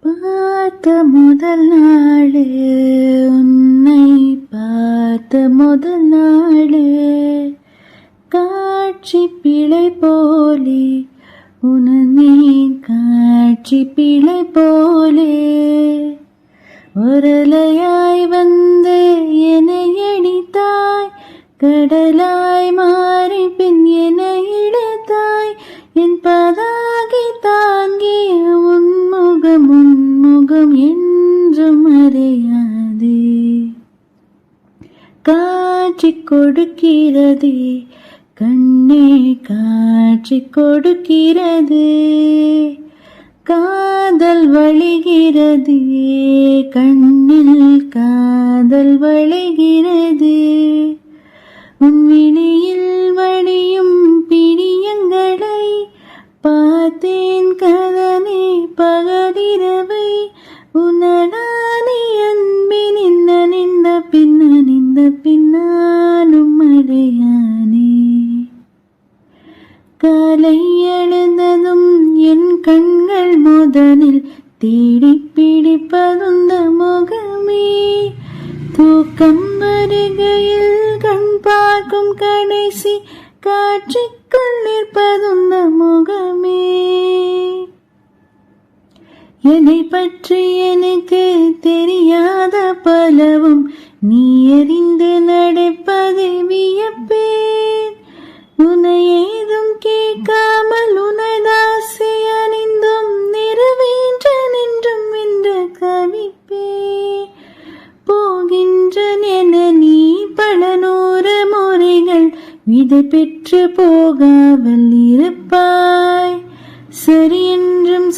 பார்த்த முதல் நாளே, உன்னை பார்த்த முதல் நாளே, காட்சி பிழை போலே உனே, காட்சி பிழை போலே ஒரலையாய் வந்து என்னை அடித்தாய், கடலாய் மாறி பின் என்னை இழுத்தாய், என் பதாகை தாங்கிய உன்முகம் என்றும் அறியாதே. காட்சி கொடுக்கிறதே கண்ணே, காட்சி கொடுக்கிறதே, காதல் வழிகிறதே கண்ணில், காதல் வழிகிறதே. உன் விழியில் வழியும் பிடியங்களை பார்த்தேன் கதனே பகலிரவை, உன்னடானே அன்பினின் அணிந்த பின்னாலும் அடையானே. காலை எழுந்ததும் என் கண்கள் முதலில் தேடி பிடிப்பதுந்த முகமே, தூக்கம் வருகையில் கண் பார்க்கும் கடைசி காட்சிக்குள் நிற்பதுந்த முகமே. என்னை பற்றி எனக்கு தெரியாத பலவும் நீ அறிந்து நடப்பதை வியப்பேன். உன்னை ஏதும் கேட்காமல் உன்னை தாசி அணிந்தும் நிறைவேற்றன் என்றும் என்று கவிப்பேன். போகின்றன் என நீ பல 100 முறைகள் விதை பெற்று போகாமல் இருப்பாய். சரி என்றும்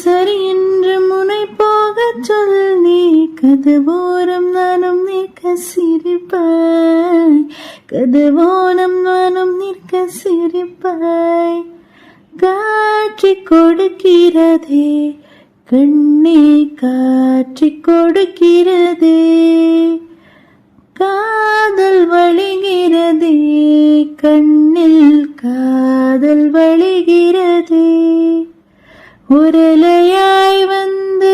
உன்னை போகச் சொல்லி கதவோரம் நானும் நிற்க சிரிப்பாய், கதவோரம் நானும் நிற்க சிரிப்பாய். காட்சி கொடுக்கிறதே கண்ணே, காட்சி கொடுக்கிறதே, காதல் வழிகிறதே கண்ணில், காதல் வழிகிறதே. உரலையாய் வந்து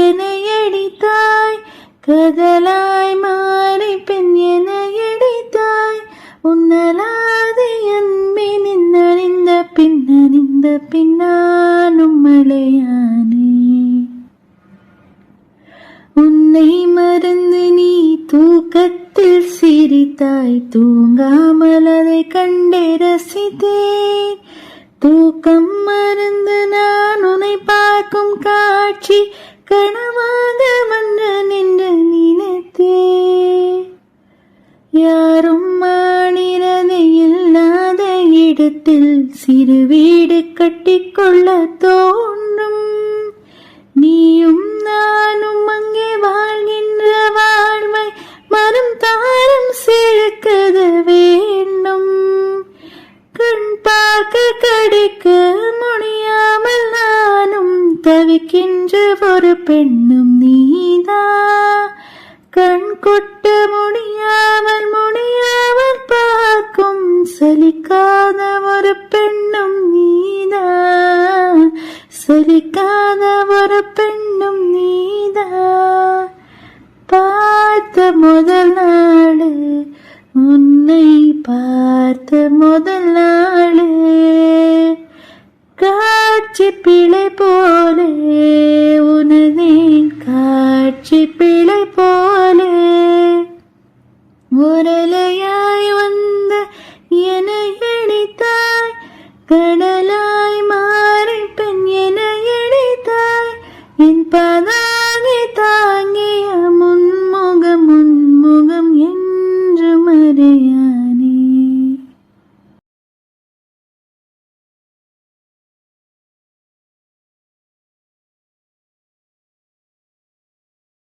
என்னை அடித்தாய், கதலாய் மாறி பின் என்னை அடித்தாய், உன்னலாதி அன்பினின் அணிந்த பின்னாலும் மழையானே. உன்னை மறந்து நீ தூக்கத்தில் சிரித்தாய், தூங்காமல் அதை கண்டே ரசித்தேன். தூக்கம் மறந்து நான் உன்னை பார்க்கும் காட்சி கனவாக மன்னன் என்று நினைத்தேன். யாரும் ஆணிரதை இல்லாத இடத்தில் சிறு வீடு கட்டிக்கொள்ள தோன்றும். நீயும் நானும் அங்கே வாழ்கின்ற வாழ்வை மனம் தாரம் சேர்க்கத வேண்டும். கண் பார்க்க கிடைக்க முடியாமல் நானும் தவிக்கின்ற ஒரு பெண்ணும் நீதா. கண் கொட்ட முடியாமல் பார்க்கும் சலிக்காத ஒரு பெண்ணும் நீதா, சலிக்காத ஒரு பெண்ணும் நீதா. பார்த்த முதல் நாள், உன்னை பார்த்த முதல் நாள், காட்சி பிழை போலே உனதே, காட்சி பிழை போலே உரலையாய் வந்த என்னை அடித்தாய், கடலாய் மாறி பெண் என்னை அடித்தாய், என் பதா